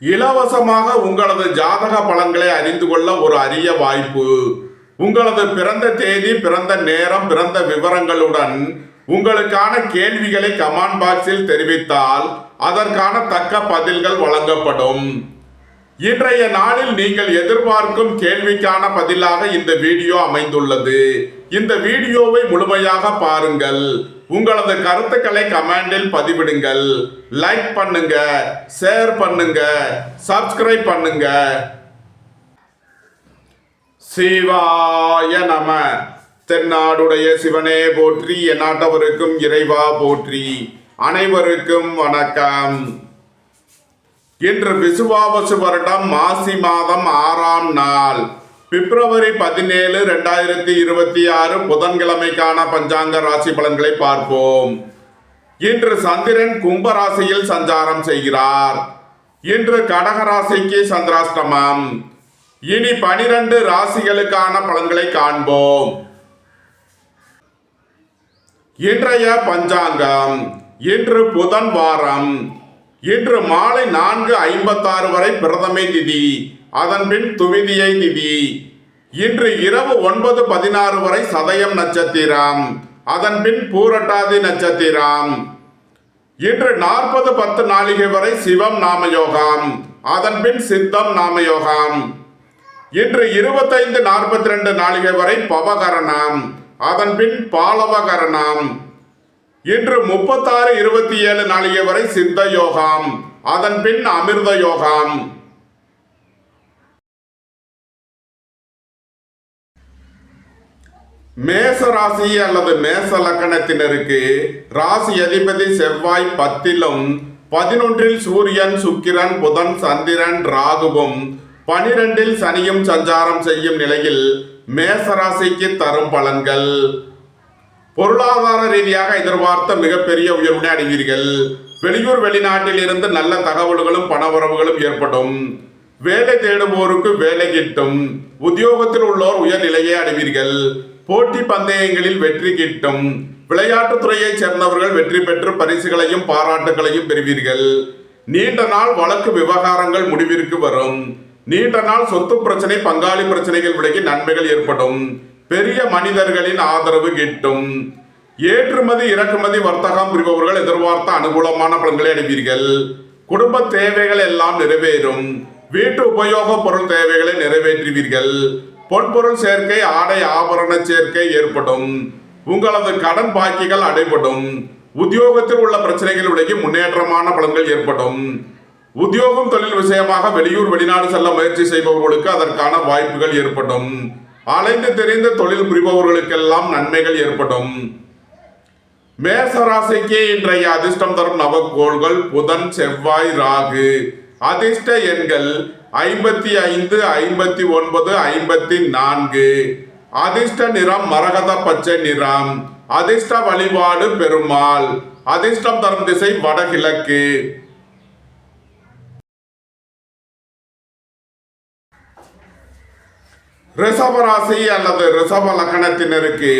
இலவசமாக உங்களது ஜாதக பலன்களை அறிந்து கொள்ள ஒரு அரிய வாய்ப்பு. உங்களது பிறந்த தேதி, பிறந்த நேரம், பிறந்த விவரங்களுடன் உங்களுக்கான கேள்விகளை கமெண்ட் பாக்ஸில் தெரிவித்தால் அதற்கான தக்க பதில்கள் வழங்கப்படும். இன்றைய நாளில் நீங்கள் எதிர்பார்க்கும் கேள்விக்கான பதிலாக இந்த வீடியோ அமைந்துள்ளது. இந்த வீடியோவை முழுமையாக பாருங்கள். உங்களது கருத்துக்களை கமெண்டில் பதிவிடுங்கள். லைக் பண்ணுங்க, ஷேர் பண்ணுங்க, சப்ஸ்கிரைப் பண்ணுங்க. சிவாய நம. தென்னாடுடைய சிவனே போற்றி, எந்நாட்டவருக்கும் இறைவா போற்றி. அனைவருக்கும் வணக்கம். இன்று விசுவாவசு வருடம் மாசி மாதம் 6ஆம் நாள், பிப்ரவரி 17, 2026 புதன்கிழமைக்கான பஞ்சாங்க ராசி பலன்களை பார்ப்போம். இன்று சந்திரன் கும்பராசியில் சஞ்சாரம் செய்கிறார். இன்று கடகராசிக்கு சந்திராஷ்டமம். இனி 12 ராசிகளுக்கான பலன்களை காண்போம். இன்றைய பஞ்சாங்கம். இன்று புதன் வாரம். இன்று மாலை 4:56 வரை பிரதமை திதி, அதன்பின் துவிதியை திதி. இன்று இரவு 9:16 வரை சதயம் நட்சத்திரம், அதன்பின் பூரட்டாதி நட்சத்திரம். இன்று 40:10 நாளிகை வரை சிவம் நாமயோகம், அதன்பின் சித்தம் நாமயோகம். இன்று 25:42 நாளிகை வரை பவகரணம், அதன்பின் பாலவகரணம். இன்று 36:27 நாளிகை வரை சித்த யோகம், அதன்பின் அமிர்த யோகம். மேச ராசி அல்லது மேச லக்கணத்தினருக்கு ராசி அதிபதி செவ்வாய் 10லும் 11இல் சூரியன், சுக்கிரன், புதன், சந்திரன், ராகுவும் 12இல் சனியும் சஞ்சாரம் செய்யும் நிலையில் மேச ராசிக்கு தரும் பலன்கள். பொருளாதார ரீதியாக எதிர்பார்த்த மிகப்பெரிய உயர்வினை அடைவீர்கள். வெளியூர் வெளிநாட்டில் இருந்து நல்ல தகவல்களும் பணவரவுகளும் ஏற்படும். வேலை தேடுவோருக்கு வேலை கிட்டும். உத்தியோகத்தில் உள்ளோர் உயர்நிலையை அடைவீர்கள். போட்டி பந்தயங்களில் வெற்றி கிட்டும். விளையாட்டுத்துறையைச் சேர்ந்தவர்கள் வெற்றி பெற்று பரிசுகளையும் பாராட்டுகளையும் பெறுவீர்கள். நீண்ட நாள் வழக்கு விவகாரங்கள் முடிவிற்கு வரும். நீண்ட நாள் சொத்து பிரச்சனை, பங்காளி பிரச்சனைகள் விலகி நன்மைகள் ஏற்படும். பெரிய மனிதர்களின் ஆதரவு கிட்டும். ஏற்றுமதி இறக்குமதி வர்த்தகம் புரிபவர்கள் எதிர்பார்த்த அனுகூலமான பலன்களை அடைவீர்கள். குடும்ப தேவைகள் எல்லாம் நிறைவேறும். வீட்டு உபயோக பொருள் தேவைகளை நிறைவேற்றுவீர்கள். பொன்பொருள் சேர்க்கை, ஆடை ஆபரண சேர்க்கை ஏற்படும். உங்களது கடன் பாக்கிகள் அடைபடும். உத்தியோகத்தில் உள்ள பிரச்சனைகள் விலகி முன்னேற்றமான பலன்கள் ஏற்படும். உத்தியோகம் தொழில் விஷயமாக வெளியூர் வெளிநாடு செல்ல முயற்சி செய்பவர்களுக்கு அதற்கான வாய்ப்புகள் ஏற்படும். அலைந்து தெரிந்த தொழில் புரிபவர்களுக்கெல்லாம் நன்மைகள் ஏற்படும். மேசராசிக்கு இன்றைய அதிர்ஷ்டம் தரும் நவக்கோள்கள் புதன், செவ்வாய், ராகு. அதிர்ஷ்ட எண்கள் 55, 59, 54. அதிர்ஷ்ட நிறம் மரகத பச்சை நிறம். அதிர்ஷ்ட வழிபாடு பெருமாள். அதிர்ஷ்டம் தரும் திசை வடகிழக்கு. ரிஷபராசி அல்லது ரிஷப லக்கணத்தினருக்கு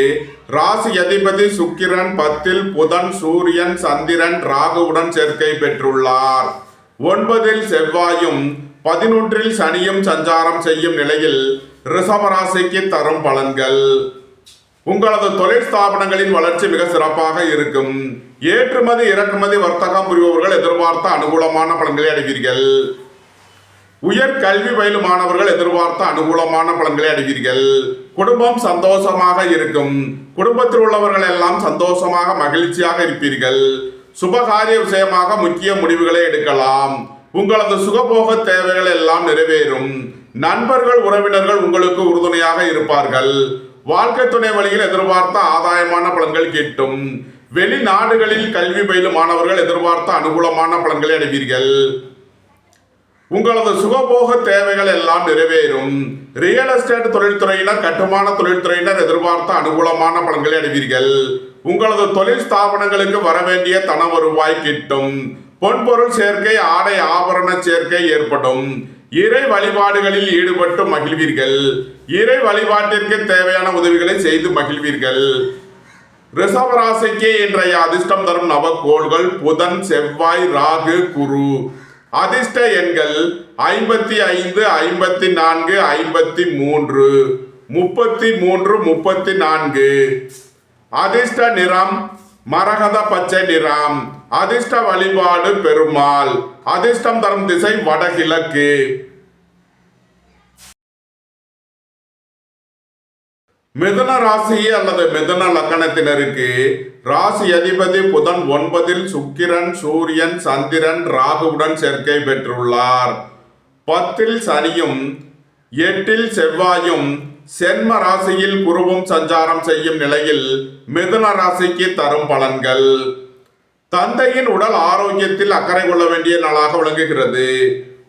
ராசி அதிபதி சுக்கிரன் 10இல் புதன், சூரியன், சந்திரன், ராகுவுடன் சேர்க்கை பெற்றுள்ளார். 9இல் செவ்வாயும் 11இல் சனியும் சஞ்சாரம் செய்யும் நிலையில் ரிஷபராசிக்கு தரும் பலன்கள். உங்களது தொழில் ஸ்தாபனங்களின் வளர்ச்சி மிக சிறப்பாக இருக்கும். ஏற்றுமதி இறக்குமதி வர்த்தகம் புரிபவர்கள் எதிர்பார்த்த அனுகூலமான பலன்களை அடைவீர்கள். உயர் கல்வி பயிலும் மாணவர்கள் எதிர்பார்த்த அனுகூலமான பலன்களை அடைவீர்கள். குடும்பம் சந்தோஷமாக இருக்கும். குடும்பத்தில் உள்ளவர்கள் எல்லாம் சந்தோஷமாக மகிழ்ச்சியாக இருப்பீர்கள். சுபகாரிய விஷயமாக முக்கிய முடிவுகளை எடுக்கலாம். உங்களது சுகபோக தேவைகள் எல்லாம் நிறைவேறும். நண்பர்கள், உறவினர்கள் உங்களுக்கு உறுதுணையாக இருப்பார்கள். வாழ்க்கை துணை வழியில் எதிர்பார்த்த ஆதாயமான பலன்கள் கிட்டும். வெளிநாடுகளில் கல்வி பயிலும் மாணவர்கள் எதிர்பார்த்த அனுகூலமான பலன்களை அடைவீர்கள். உங்களது சுகபோக தேவைகள் எல்லாம் நிறைவேறும். ரியல் எஸ்டேட் தொழில்துறையினர், கட்டுமான தொழில்துறையினர் எதிர்பார்த்த அனுகூலமான பலன்களை அடைவீர்கள். உங்களது தொழில் ஸ்தாபனங்களுக்கு வரவேண்டிய தன வருவாய் கிட்டும். பொன்பொருள் சேர்க்கை, ஆடை ஆபரண சேர்க்கை ஏற்படும். இறை வழிபாடுகளில் ஈடுபட்டு மகிழ்வீர்கள். இறை வழிபாட்டிற்கு தேவையான உதவிகளை செய்து மகிழ்வீர்கள். ரிஷபராசிக்கு இன்றைய அதிர்ஷ்டம் தரும் நவக்கோள்கள் புதன், செவ்வாய், ராகு, குரு. அதிர்ஷ்ட எண்கள் 55, 54, 53, 33, 34. அதிர்ஷ்ட நிறம் மரகத பச்சை நிறம். அதிர்ஷ்ட வழிபாடு பெருமாள். அதிர்ஷ்டம் தரும் திசை வடகிழக்கு. மிதுன ராசி அல்லது மிதுன லக்கணத்தினருக்கு ராசி அதிபதி புதன் 9 சுக்கிரன், சூரியன், சந்திரன், ராகுவுடன் சேர்க்கை பெற்றுள்ளார். 10 சனியும் 8 செவ்வாயும் சென்ம ராசியில் குருவும் சஞ்சாரம் செய்யும் நிலையில் மிதுன ராசிக்கு தரும் பலன்கள். தந்தையின் உடல் ஆரோக்கியத்தில் அக்கறை கொள்ள வேண்டிய நாளாக விளங்குகிறது.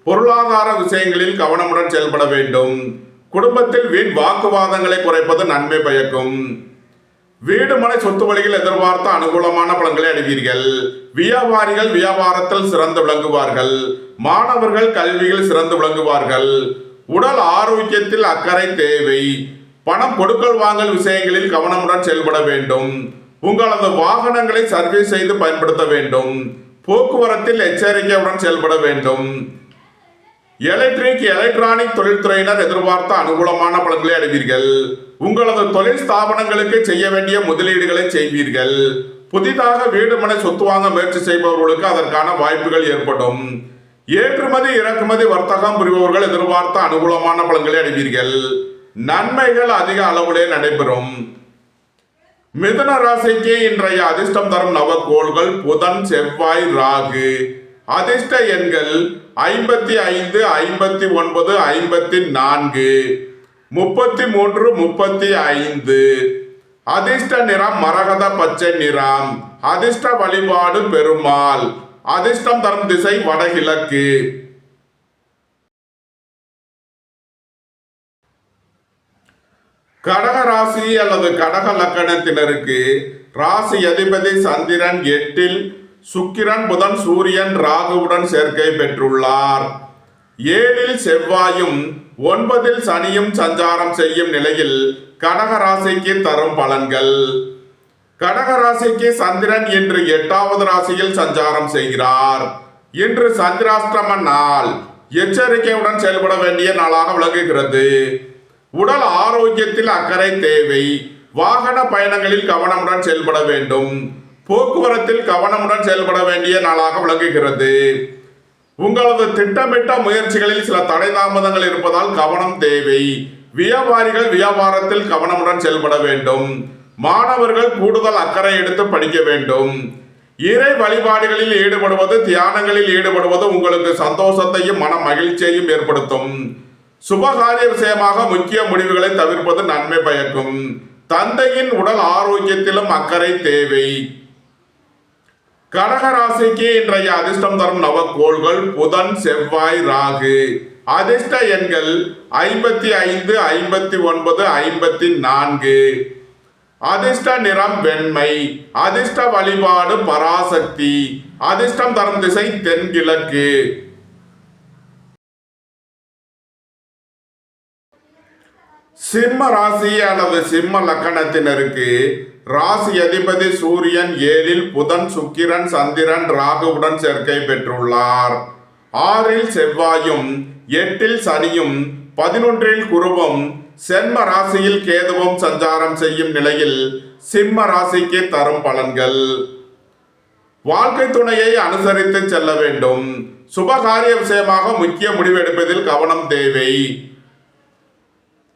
பொருளாதார விஷயங்களில் கவனமுடன் செயல்பட வேண்டும். குடும்பத்தில் வீண் வாக்குவாதங்களை குறைப்பது நன்மை பயக்கும். வீடு மனை சொத்து வழியில் எதிர்பார்த்த அனுகூலமான பலன்களை அடைவீர்கள். வியாபாரிகள் வியாபாரத்தில் சிறந்து விளங்குவார்கள். மாணவர்கள் கல்வியில் சிறந்து விளங்குவார்கள். உடல் ஆரோக்கியத்தில் அக்கறை தேவை. பணம் கொடுக்கல் வாங்கல் விஷயங்களில் கவனமுடன் செயல்பட வேண்டும். உங்களது வாகனங்களை சர்வீஸ் செய்து பயன்படுத்த வேண்டும். போக்குவரத்தில் எச்சரிக்கையுடன் செயல்பட வேண்டும். எலக்ட்ரானிக் தொழில்துறையினர் எதிர்பார்த்த அனுகூலமான பலன்களை அடைவீர்கள். உங்களது தொழில் ஸ்தாபனங்களுக்கு செய்ய வேண்டிய முதலீடுகளை செய்வீர்கள். புதிதாக வீடு மனை சொத்து வாங்க முயற்சி செய்பவர்களுக்கு அதற்கான வாய்ப்புகள் ஏற்படும். ஏற்றுமதி இறக்குமதி வர்த்தகம் புரிபவர்கள் எதிர்பார்த்த அனுகூலமான பலன்களை அடைவீர்கள். நன்மைகள் அதிக அளவிலே நடைபெறும். மிதுன ராசிக்கு இன்றைய அதிர்ஷ்டம் தரும் நவக்கோள்கள் புதன், செவ்வாய், ராகு. அதிர்ஷ்ட எண்கள் 55, 59, 54, 33, 35. அதிர்ஷ்ட நிறம் மரகத பச்சை நிறம். அதிர்ஷ்ட வழிபாடு பெருமாள். அதிர்ஷ்டம் தரும் திசை வடகிழக்கு. கடக ராசி அல்லது கடக லக்கணத்தினருக்கு ராசி அதிபதி சந்திரன் 8 சுக்கிரன், புதன், சூரியன், ராகுவுடன் சேர்க்கை பெற்றுள்ளார். 7 செவ்வாயும் 9 சனியும் சஞ்சாரம் செய்யும் நிலையில் கடக ராசிக்கு தரும் பலன்கள். கடக ராசிக்கு சந்திரன் இன்று 8வது ராசியில் சஞ்சாரம் செய்கிறார். இன்று சந்திராஷ்டம நாள். எச்சரிக்கையுடன் செயல்பட வேண்டிய நாளாக விளங்குகிறது. உடல் ஆரோக்கியத்தில் அக்கறை தேவை. வாகன பயணங்களில் கவனமுடன் செயல்பட வேண்டும். போக்குவரத்தில் கவனமுடன் செயல்பட வேண்டிய நாளாக விளங்குகிறது. உங்களது திட்டமிட்ட முயற்சிகளில் சில தடை தாமதங்கள் இருப்பதால் கவனம் தேவை. வியாபாரிகள் வியாபாரத்தில் கவனமுடன் செயல்பட வேண்டும். மாணவர்கள் கூடுதல் அக்கறை எடுத்து படிக்க வேண்டும். இறை வழிபாடுகளில் ஈடுபடுவது, தியானங்களில் ஈடுபடுவது உங்களுக்கு சந்தோஷத்தையும் மன மகிழ்ச்சியையும் ஏற்படுத்தும். சுபகாரிய விஷயமாக முக்கிய முடிவுகளை தவிர்ப்பது நன்மை பயக்கும். தந்தையின் உடல் ஆரோக்கியத்திலும் அக்கறை தேவை. கடக ராசிக்கு இன்றைய அதிர்ஷ்டம் தரும் நவக்கோள்கள் புதன், செவ்வாய், ராகு. அதிர்ஷ்ட எண்கள் 55, 59, 54. அதிர்ஷ்ட நிறம் வெண்மை. அதிர்ஷ்ட வழிபாடு பராசக்தி. அதிர்ஷ்டம் தரும் திசை தென்கிழக்கு. சிம்ம ராசி அல்லது சிம்ம லக்கணத்தினருக்கு ராசி அதிபதி சூரியன் 7 புதன், சுக்கிரன், சந்திரன், ராகுவுடன் சேர்க்கை பெற்றுள்ளார். 6 செவ்வாயும் 8 சனியும் 11 குருவும் சென்ம ராசியில் கேதுவும் சஞ்சாரம் செய்யும் நிலையில் சிம்ம ராசிக்கு தரும் பலன்கள். வாழ்க்கை துணையை அனுசரித்து செல்ல வேண்டும். சுபகாரிய விஷயமாக முக்கிய முடிவு எடுப்பதில் கவனம் தேவை.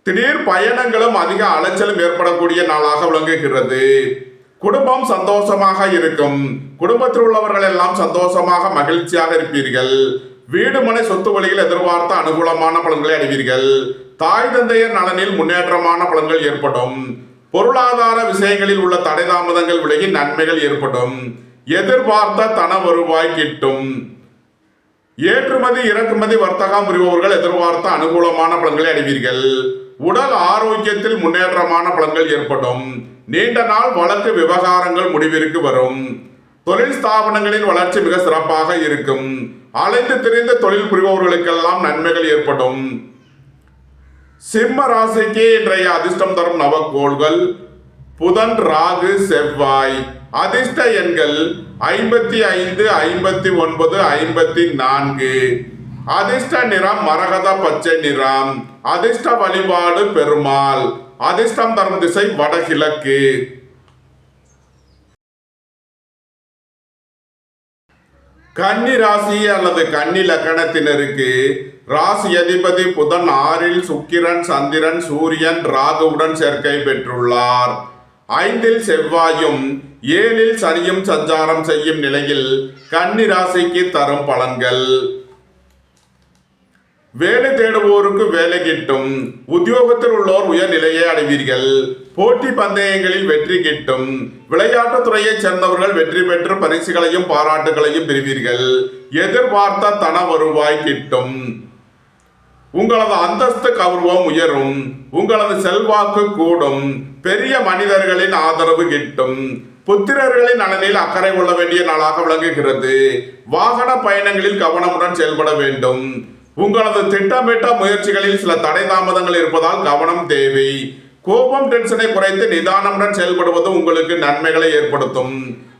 திடீர் பயணங்களும் அதிக அலைச்சலும் ஏற்படக்கூடிய நாளாக விளங்குகிறது. குடும்பம் சந்தோஷமாக இருக்கும். குடும்பத்தில் உள்ளவர்கள் எல்லாம் சந்தோஷமாக மகிழ்ச்சியாக இருப்பீர்கள். வீடு மனை சொத்து வழியில் எதிர்பார்த்த அனுகூலமான பலன்களை அடைவீர்கள். தாய் தந்தையர் நலனில் முன்னேற்றமான பலன்கள் ஏற்படும். பொருளாதார விஷயங்களில் உள்ள தடை தாமதங்கள் விலகி நன்மைகள் ஏற்படும். எதிர்பார்த்த தன வருவாய் கிட்டும். ஏற்றுமதி இறக்குமதி வர்த்தகம் புரிபவர்கள் எதிர்பார்த்த அனுகூலமான பலன்களை அடைவீர்கள். உடல் ஆரோக்கியத்தில் முன்னேற்றமான பலன்கள் ஏற்படும். நீண்ட நாள் வழக்கு விவகாரங்கள் முடிவிற்கு வரும். தொழில் ஸ்தாபனங்களின் வளர்ச்சி மிக சிறப்பாக இருக்கும். அலைந்து திரிந்த தொழில் புரிபவர்களுக்கெல்லாம் நன்மைகள் ஏற்படும். சிம்ம ராசிக்கு இன்றைய அதிர்ஷ்டம் தரும் நவக்கோள்கள் புதன், ராகு, செவ்வாய். அதிர்ஷ்ட எண்கள் 55, 59, 54. அதிர்ஷ்ட நிறம் மரகத பச்சை நிறம். அதிர்ஷ்ட வழிபாடு பெருமாள். அதிர்ஷ்டம் தரும் திசை வடகிழக்கு. கன்னி ராசி அல்லது கன்னி லக்கணத்தினருக்கு ராசி அதிபதி புதன் 6ல் சுக்கிரன், சந்திரன், சூரியன், ராகுவுடன் சேர்க்கை பெற்றுள்ளார். 5ல் செவ்வாயும் 7ல் சனியும் சஞ்சாரம் செய்யும் நிலையில் கன்னி ராசிக்கு தரும் பலன்கள். வேலை தேடுவோருக்கு வேலை கிட்டும். உத்தியோகத்தில் உள்ளோர் உயர்நிலையை அடைவீர்கள். போட்டி பந்தயங்களில் வெற்றி கிட்டும். விளையாட்டுத் துறையைச் சேர்ந்தவர்கள் வெற்றி பெற்று பரிசுகளையும் பாராட்டுகளையும் பெறுவீர்கள். எதிர்பார்த்த தன வருவாய் கிட்டும். உங்களது அந்தஸ்து கௌரவம் உயரும். உங்களது செல்வாக்கு கூடும். பெரிய மனிதர்களின் ஆதரவு கிட்டும். புத்திரர்களின் நலனில் அக்கறை கொள்ள வேண்டிய நாளாக விளங்குகிறது. வாகன பயணங்களில் கவனமுடன் செயல்பட வேண்டும். உங்களது திட்டமிட்ட முயற்சிகளில் சில தடை தாமதங்கள் இருப்பதால் கவனம் தேவை. கோபம் டென்ஷனை குறைத்து நிதானமுடன் செயல்படுவது உங்களுக்கு நன்மைகளை ஏற்படுத்தும்.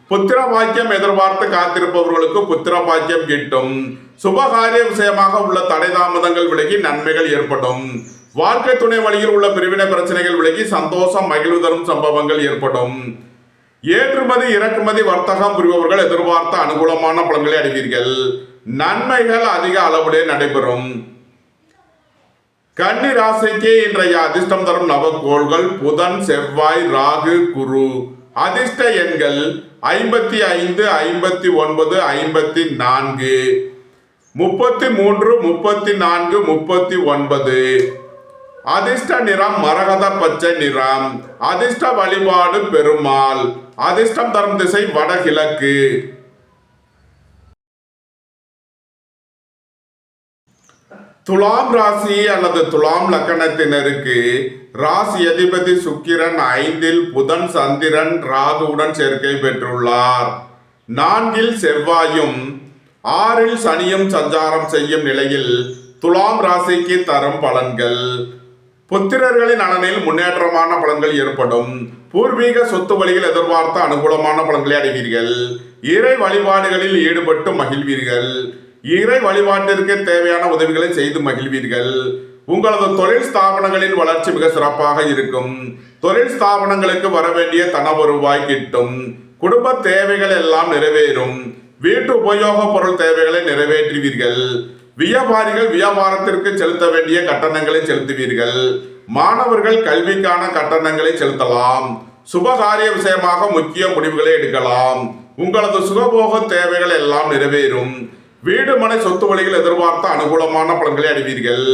புத்திர பாக்கியம் எதிர்பார்த்து காத்திருப்பவர்களுக்கு புத்திர பாக்கியம் கிட்டும். சுபகாரிய விஷயமாக உள்ள தடை தாமதங்கள் விலகி நன்மைகள் ஏற்படும். வாழ்க்கை துணை வழியில் உள்ள பிரிவினை பிரச்சனைகள் விலகி சந்தோஷம் மகிழ்வு தரும் சம்பவங்கள் ஏற்படும். ஏற்றுமதி இறக்குமதி வர்த்தகம் புரிபவர்கள் எதிர்பார்த்த அனுகூலமான பலன்களை அடைவீர்கள். நன்மைகள் அதிக அளவிலே நடைபெறும். கன்னி ராசிக்கு இன்றைய அதிர்ஷ்டம் தரும் நவக்கோள்கள் புதன், செவ்வாய், ராகு, குரு. அதிர்ஷ்ட எண்கள் 55, 59, 54, 33, 34, 39. அதிர்ஷ்ட நிறம் மரகத பச்சை நிறம். அதிர்ஷ்ட வழிபாடு பெருமாள். அதிர்ஷ்டம் தரும் திசை வடகிழக்கு. துலாம் ராசி அல்லது துலாம் லக்கணத்தினருக்கு ராசி அதிபதி சுக்கிரன் 5ல் புதன், சந்திரன், ராகுவுடன் சேர்க்கை பெற்றுள்ளார். 4ல் செவ்வாயும் 6ல் சனியும் சஞ்சாரம் செய்யும் நிலையில் துலாம் ராசிக்கு தரும் பலன்கள். புத்திரர்களின் நலனில் முன்னேற்றமான பலன்கள் ஏற்படும். பூர்வீக சொத்து வழியில் எதிர்பார்த்த அனுகூலமான பலன்களை அடைவீர்கள். இறை வழிபாடுகளில் ஈடுபட்டு மகிழ்வீர்கள். இறை வழிபாட்டிற்கு தேவையான உதவிகளை செய்து மகிழ்வீர்கள். உங்களது தொழில் ஸ்தாபனங்களின் வளர்ச்சி மிக சிறப்பாக இருக்கும். தொழில் ஸ்தாபனங்களுக்கு வர வேண்டிய தன வருவாய் கிட்டும். குடும்ப தேவைகள் எல்லாம் நிறைவேறும். வீட்டு உபயோக பொருள் தேவைகளை நிறைவேற்றுவீர்கள். வியாபாரிகள் வியாபாரத்திற்கு செலுத்த வேண்டிய கட்டணங்களை செலுத்துவீர்கள். மாணவர்கள் கல்விக்கான கட்டணங்களை செலுத்தலாம். சுபகாரிய விஷயமாக முக்கிய முடிவுகளை எடுக்கலாம். உங்களது சுகபோக தேவைகள் எல்லாம் நிறைவேறும். வீடு மனை சொத்து வழிகள் எதிர்பார்த்த அனுகூலமான பலன்களை அடைவீர்கள்.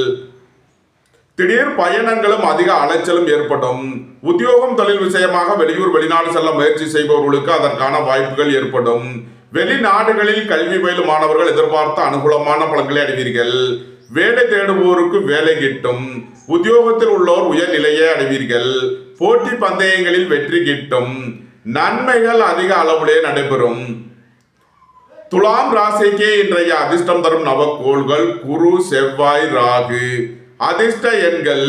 திடீர் பயணங்களும் அதிக அலைச்சலும் ஏற்படும். உத்தியோகம் தொழில் விஷயமாக வெளியூர் வெளிநாடு செல்ல முயற்சி செய்பவர்களுக்கு அதற்கான வாய்ப்புகள் ஏற்படும். வெளிநாடுகளில் கல்வி பயிலும் மாணவர்கள் எதிர்பார்த்த அனுகூலமான பலன்களை அடைவீர்கள். வேலை தேடுவோருக்கு வேலை கிட்டும். உத்தியோகத்தில் உள்ளோர் உயர்நிலையை அடைவீர்கள். போட்டி பந்தயங்களில் வெற்றி கிட்டும். நன்மைகள் அதிக அளவிலே நடைபெறும். துலாம் ராசிக்கு இன்றைய அதிர்ஷ்டம் தரும் நவக்கோள்கள் குரு, செவ்வாய், ராகு. அதிர்ஷ்ட எண்கள்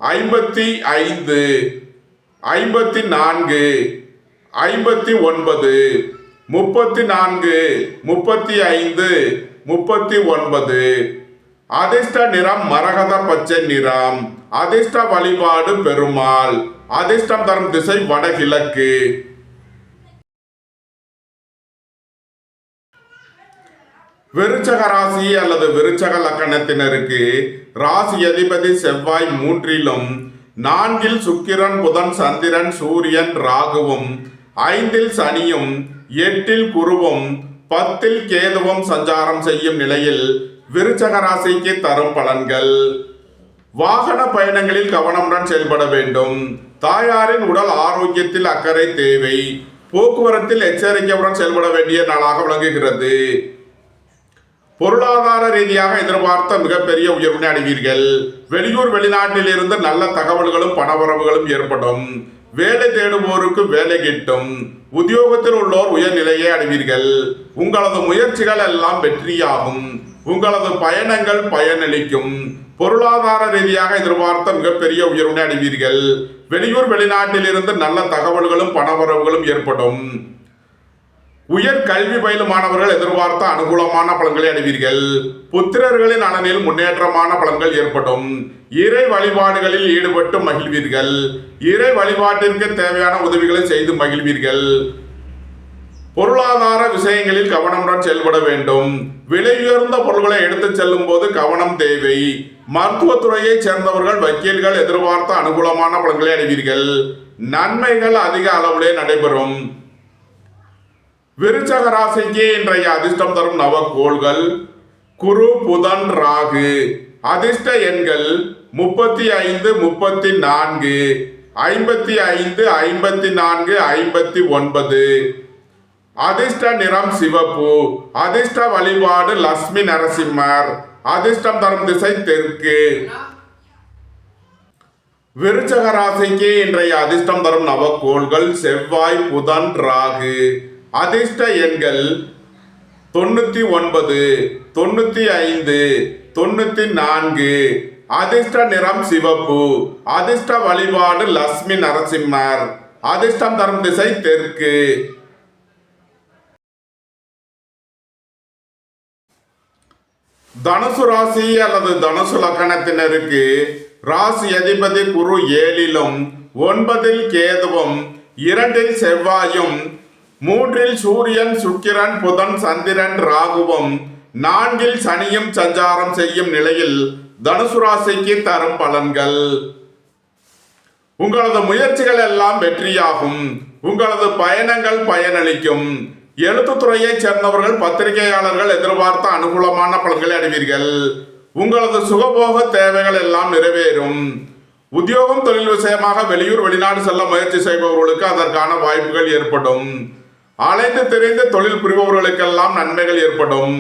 55, 54, 59, 34, 35, 39. அதிர்ஷ்ட நிறம் மரகத பச்சை நிறம். அதிர்ஷ்ட வழிபாடு பெருமாள். அதிர்ஷ்டம் தரும் திசை வடகிழக்கு. விருச்சக ராசி அல்லது விருச்சக லக்கணத்தினருக்கு ராசி அதிபதி செவ்வாய் 3லும் 4ல் சுக்கிரன், புதன், சந்திரன், சூரியன், ராகுவும் 5ல் சனியும் 8ல் குருவும் 10ல் கேதுவும் சஞ்சாரம் செய்யும் நிலையில் விருச்சக ராசிக்கு தரும் பலன்கள். வாகன பயணங்களில் கவனமுடன் செயல்பட வேண்டும். தாயாரின் உடல் ஆரோக்கியத்தில் அக்கறை தேவை. போக்குவரத்தில் எச்சரிக்கையுடன் செயல்பட வேண்டிய நாளாக விளங்குகிறது. பொருளாதார ரீதியாக எதிர்பார்த்த மிகப்பெரிய உயர்வினை அடைவீர்கள். வெளியூர் வெளிநாட்டில் இருந்து நல்ல தகவல்களும் பணவரவுகளும் ஏற்படும். வேலை தேடுவோருக்கு வேலை கிட்டும். உத்தியோகத்தில் உள்ளோர் உயர்நிலையை அடைவீர்கள். உங்களது முயற்சிகள் எல்லாம் வெற்றியாகும். உங்களது பயணங்கள் பயனளிக்கும். பொருளாதார ரீதியாக எதிர்பார்த்த மிகப்பெரிய உயர்வினை அடைவீர்கள். வெளியூர் வெளிநாட்டில் இருந்து நல்ல தகவல்களும் பணவரவுகளும் ஏற்படும். உயர் கல்வி பயிலும் மாணவர்கள் எதிர்பார்த்த அனுகூலமான பலன்களை அடைவீர்கள். புத்திரர்களின் நலனில் முன்னேற்றமான பலன்கள் ஏற்படும். இறை வழிபாடுகளில் ஈடுபட்டு மகிழ்வீர்கள். இறை வழிபாட்டிற்கு தேவையான உதவிகளை செய்து மகிழ்வீர்கள். பொருளாதார விஷயங்களில் கவனமுடன் செயல்பட வேண்டும். விலையுயர்ந்த பொருட்களை எடுத்துச் செல்லும் போது கவனம் தேவை. மருத்துவத்துறையைச் சேர்ந்தவர்கள் வக்கீல்கள் எதிர்பார்த்த அனுகூலமான பலன்களை அடைவீர்கள். நன்மைகள் அதிக அளவிலே நடைபெறும். விருச்சக ராசிக்கு இன்றைய அதிர்ஷ்டம் தரும் நவக்கோள்கள் குரு, புதன், ராகு. அதிர்ஷ்ட எண்கள் 35, 34, 55, 54, 59. அதிர்ஷ்ட நிறம் சிவப்பு. அதிர்ஷ்ட வழிபாடு லட்சுமி நரசிம்மர். அதிர்ஷ்டம் தரும் திசை தெற்கு. விருச்சக ராசிக்கு இன்றைய அதிர்ஷ்டம் தரும் நவக்கோள்கள் செவ்வாய், புதன், ராகு. அதிர்ஷ்ட எண்கள் 99, 95, 94. அதிர்ஷ்ட நிறம் சிவப்பு. அதிர்ஷ்ட வழிபாடு லட்சுமி நரசிம்மர். அதிர்ஷ்டம் தரும் திசை தெற்கு. தனுசு ராசி அல்லது தனுசு லக்கணத்தினருக்கு ராசி அதிபதி குரு 7லும் 9ல் கேதுவும் 2ல் செவ்வாயும் 3ல் சூரியன், சுக்கிரன், புதன், சந்திரன், ராகுவும் 4ல் சனியும் சஞ்சாரம் செய்யும் நிலையில் தனுசு ராசிக்கு தரும் பலன்கள். உங்களது முயற்சிகள் எல்லாம் வெற்றியாகும். உங்களது பயணங்கள் பயனளிக்கும். எழுத்துத்துறையைச் சேர்ந்தவர்கள் பத்திரிகையாளர்கள் எதிர்பார்த்த அனுகூலமான பலன்களை அடைவீர்கள். உங்களது சுகபோக தேவைகள் எல்லாம் நிறைவேறும். உத்தியோகம் தொழில் விஷயமாக வெளியூர் வெளிநாடு செல்ல முயற்சி செய்பவர்களுக்கு அதற்கான வாய்ப்புகள் ஏற்படும். அலைந்து தெரிந்து தொழில் புரிபவர்களுக்கெல்லாம் நன்மைகள் ஏற்படும்.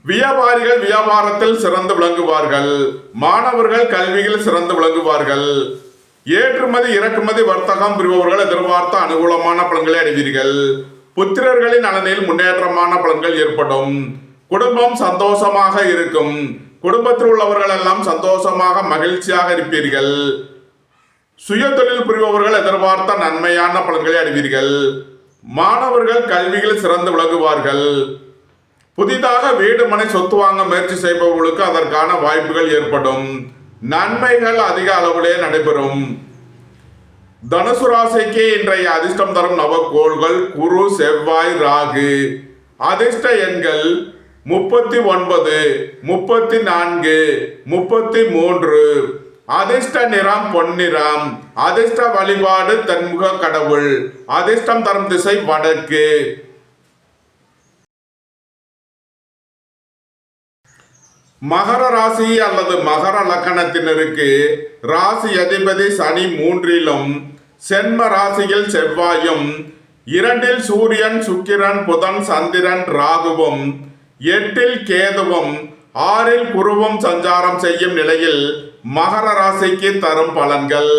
வியாபாரிகள் வியாபாரத்தில் சிறந்து விளங்குவார்கள். மாணவர்கள் கல்வியில் சிறந்து விளங்குவார்கள். ஏற்றுமதி இறக்குமதி வர்த்தகம் புரிபவர்கள் எதிர்பார்த்த அனுகூலமான பலன்களை அடைவீர்கள். புத்திரர்களின் நலனில் முன்னேற்றமான பலன்கள் ஏற்படும். குடும்பம் சந்தோஷமாக இருக்கும். குடும்பத்தில் உள்ளவர்கள் எல்லாம் சந்தோஷமாக மகிழ்ச்சியாக இருப்பீர்கள். சுய தொழில் புரிபவர்கள் எதிர்பார்த்த நன்மையான பலன்களை அடைவீர்கள். மாணவர்கள் கல்வியில் சிறந்து விளங்குவார்கள். புதிதாக வீடு மனை சொத்து வாங்க முயற்சி செய்பவர்களுக்கு அதற்கான வாய்ப்புகள் ஏற்படும். நன்மைகள் அதிக அளவிலே நடைபெறும். தனுசு ராசிக்கு இன்றைய அதிர்ஷ்டம் தரும் நவக்கோள்கள் குரு, செவ்வாய், ராகு. அதிர்ஷ்ட எண்கள் 39, 34, 33. அதிர்ஷ்ட நிறம் பொன்னிறம். அதிர்ஷ்ட வழிபாடு தென்முக கடவுள். அதிர்ஷ்டம் தரும் திசை வடக்கு. மகர ராசி அல்லது மகர லக்கணத்தினருக்கு ராசி அதிபதி சனி 3லும் சென்ம ராசியில் செவ்வாயும் 2ல் சூரியன், சுக்கிரன், புதன், சந்திரன், ராகுவும் 8ல் கேதுவும் 6ல் குருவும் சஞ்சாரம் செய்யும் நிலையில் மகர ராசிக்கு தரும் பலன்கள்.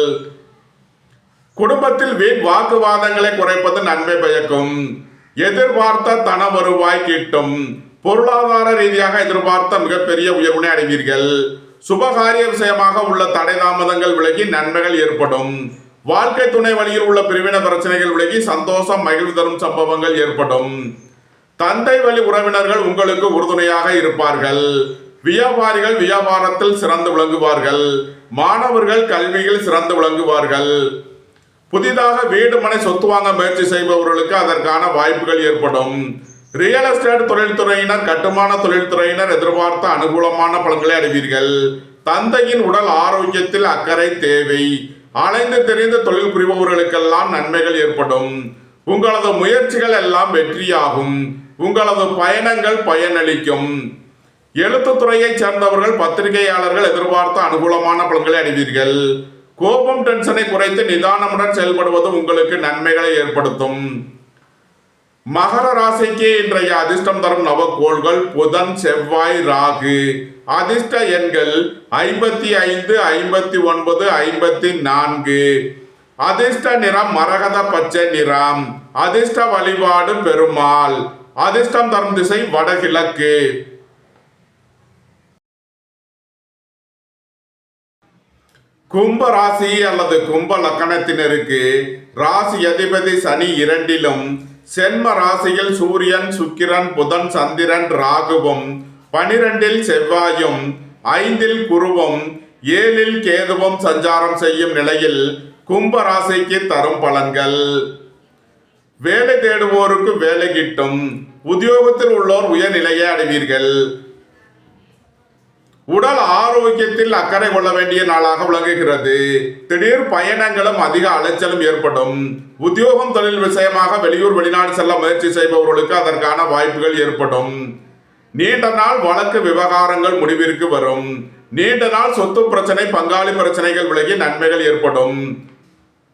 குடும்பத்தில் வீண் வாக்குவாதங்களை குறைப்பது நன்மை பயக்கும். எதிர்பார்த்த தன வருவாய் கிட்டும். பொருளாதார ரீதியாக எதிர்பார்த்த மிகப்பெரிய உயர்வினை அடைவீர்கள். சுபகாரிய விஷயமாக உள்ள தடை தாமதங்கள் விலகி நன்மைகள் ஏற்படும். வாழ்க்கை துணை வழியில் உள்ள பிரிவினை பிரச்சனைகள் விலகி சந்தோஷம் மகிழ்வு தரும் சம்பவங்கள் ஏற்படும். தந்தை வழி உறவினர்கள் உங்களுக்கு உறுதுணையாக இருப்பார்கள். வியாபாரிகள் வியாபாரத்தில் சிறந்து விளங்குவார்கள். மாணவர்கள் கல்வியில் சிறந்து விளங்குவார்கள். புதிதாக வீடு மனை சொத்து வாங்க முயற்சி செய்பவர்களுக்கு அதற்கான வாய்ப்புகள் ஏற்படும். ரியல் எஸ்டேட் தொழில்துறையினர், கட்டுமான தொழில்துறையினர் எதிர்பார்த்த அனுகூலமான பலன்களை அடைவீர்கள். தந்தையின் உடல் ஆரோக்கியத்தில் அக்கறை தேவை. அலைந்து தெரிந்து தொழில் புரிபவர்களுக்கெல்லாம் நன்மைகள் ஏற்படும். உங்களது முயற்சிகள் எல்லாம் வெற்றியாகும். உங்களது பயணங்கள் பயனளிக்கும். எழுத்துத்துறையைச் சேர்ந்தவர்கள் பத்திரிகையாளர்கள் எதிர்பார்த்த அனுகூலமான பலன்களை அடைவீர்கள். கோபம் டென்ஷனை குறைத்து நிதானமுடன் செயல்படுவது உங்களுக்கு நன்மைகளை ஏற்படுத்தும். மகர ராசிக்கு இன்றைய அதிர்ஷ்டம் தரும் நவக்கோள்கள் புதன், செவ்வாய், ராகு. அதிர்ஷ்ட எண்கள் 55, 59, 54. அதிர்ஷ்ட நிறம் மரகத பச்சை நிறம். அதிர்ஷ்ட வழிபாடு பெருமாள். அதிர்ஷ்டம் தரும் திசை வடகிழக்கு. கும்ப ராசி அல்லது கும்ப லக்கணத்தினருக்கு ராசி அதிபதி சனி 2லும், சென்ம ராசியில் சூரியன், சுக்கிரன், புதன், சந்திரன், ராகுவும், 12ல் செவ்வாயும், 5ல் குருவும், 7ல் கேதுவும் சஞ்சாரம் செய்யும் நிலையில் கும்ப ராசிக்கு தரும் பலன்கள். வேலை தேடுவோருக்கு வேலை கிட்டும். உத்தியோகத்தில் உள்ளோர் உயர்நிலையை அடைவீர்கள். உடல் ஆரோக்கியத்தில் அக்கறை கொள்ள வேண்டிய நாளாக விளங்குகிறது. திடீர் பயணங்களும் அதிக அலைச்சலும் ஏற்படும். உத்தியோகம் தொழில் விஷயமாக வெளியூர் வெளிநாடு செல்ல முயற்சி செய்பவர்களுக்கு அதற்கான வாய்ப்புகள் ஏற்படும். நீண்ட நாள் வழக்கு விவகாரங்கள் முடிவிற்கு வரும். நீண்ட நாள் சொத்து பிரச்சனை, பங்காளி பிரச்சனைகள் விலகி நன்மைகள் ஏற்படும்.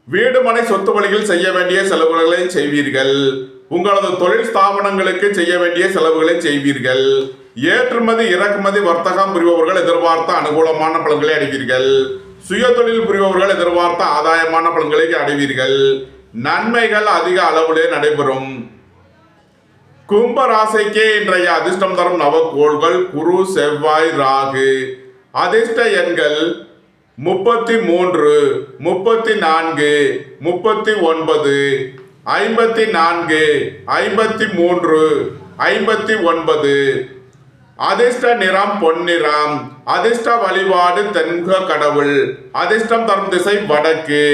வீடு மனை சொத்து வழியில் செய்ய வேண்டிய செலவுகளை செய்வீர்கள். உங்களது தொழில் ஸ்தாபனங்களுக்கு செய்ய வேண்டிய செலவுகளை செய்வீர்கள். ஏற்றுமதி இறக்குமதி வர்த்தகம் புரிபவர்கள் எதிர்பார்த்த அனுகூலமான பலன்களை அடைவீர்கள். சுய தொழில் புரிபவர்கள் எதிர்பார்த்த ஆதாயமான பலன்களை அடைவீர்கள். நன்மைகள் அதிக அளவிலே நடைபெறும். கும்ப ராசிக்கு இன்றைய அதிர்ஷ்டம் தரும் நவக்கோள்கள் குரு, செவ்வாய், ராகு. அதிர்ஷ்ட எண்கள் 33, 34, 39, 54, 53, 59. அதிர்ஷ்ட நிறம் பொன்னிறம். அதிர்ஷ்ட வழிபாடு தென்முக கடவுள். அதிர்ஷ்டம் தரும் திசை வடக்கு.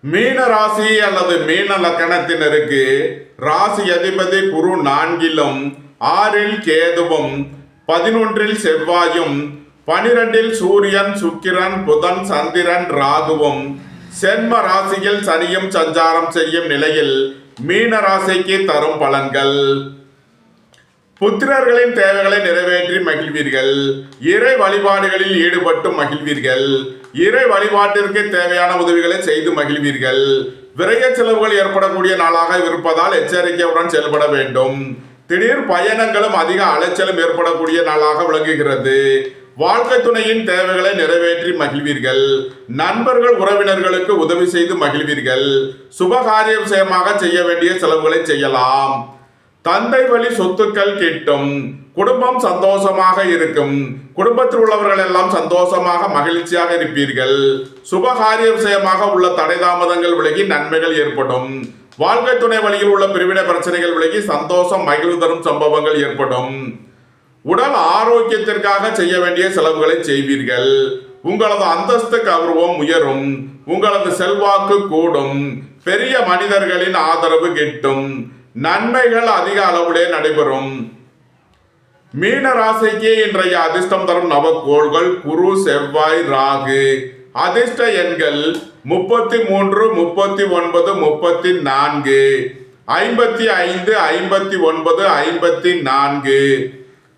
மீன ராசி அல்லது மீன லக்கணத்தினருக்கு ராசி அதிபதி குரு 4லும், 6ல் கேதுவும், 11ல் செவ்வாயும், 12ல் சூரியன், சுக்கிரன், புதன், சந்திரன், ராகுவும், சென்ம ராசியில் சனியும் சஞ்சாரம் செய்யும் நிலையில் மீன ராசிக்கு தரும் பலன்கள். புத்திரர்களின் தேவைகளை நிறைவேற்றி மகிழ்வீர்கள். இறை வழிபாடுகளில் ஈடுபட்டு மகிழ்வீர்கள். இறை வழிபாட்டிற்கு தேவையான உதவிகளை செய்து மகிழ்வீர்கள். விரைய செலவுகள் ஏற்படக்கூடிய நாளாக இருப்பதால் எச்சரிக்கையுடன் செயல்பட வேண்டும். திடீர் பயணங்களும் அதிக அலைச்சலும் ஏற்படக்கூடிய நாளாக விளங்குகிறது. வாழ்க்கை துணையின் தேவைகளை நிறைவேற்றி மகிழ்வீர்கள். நண்பர்கள் உறவினர்களுக்கு உதவி செய்து மகிழ்வீர்கள். சுபகாரிய விஷயமாக செய்ய வேண்டிய செலவுகளை செய்யலாம். தந்தை வழி சொத்துக்கள் கிட்டும். குடும்பம் சந்தோஷமாக இருக்கும். குடும்பத்தில் உள்ளவர்கள் எல்லாம் சந்தோஷமாக மகிழ்ச்சியாக இருப்பீர்கள். சுபகாரிய விஷயமாக உள்ள தடை தாமதங்கள் விலகி நன்மைகள் ஏற்படும். வாழ்க்கை துணை வழியில் உள்ள பிரிவினை பிரச்சனைகள் விலகி சந்தோஷம், மகிழ்வு தரும் சம்பவங்கள் ஏற்படும். உடல் ஆரோக்கியத்திற்காக செய்ய வேண்டிய செலவுகளை செய்வீர்கள். உங்களது அந்தஸ்து கௌரவம் உயரும். உங்களது செல்வாக்கு கூடும். பெரிய மனிதர்களின் ஆதரவு கிட்டும். நன்மைகள் அதிக அளவிலே நடைபெறும். மீன ராசிக்கு இன்றைய அதிர்ஷ்டம் தரும் நவக்கோள்கள் குரு, செவ்வாய், ராகு. அதிர்ஷ்ட எண்கள் 33, 39, 34, 55, 59, 54.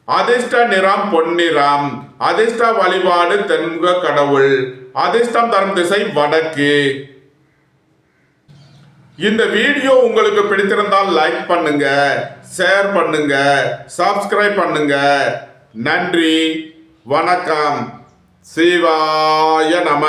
அதிர்ஷ்ட நிறம் பொன்னிறம். அதிர்ஷ்ட வழிபாடு தென்முக கடவுள். அதிர்ஷ்டம் தரும் திசை வடக்கு. இந்த வீடியோ உங்களுக்கு பிடித்திருந்தால் லைக் பண்ணுங்க, ஷேர் பண்ணுங்க, சப்ஸ்கிரைப் பண்ணுங்க. நன்றி, வணக்கம். சிவாய நம.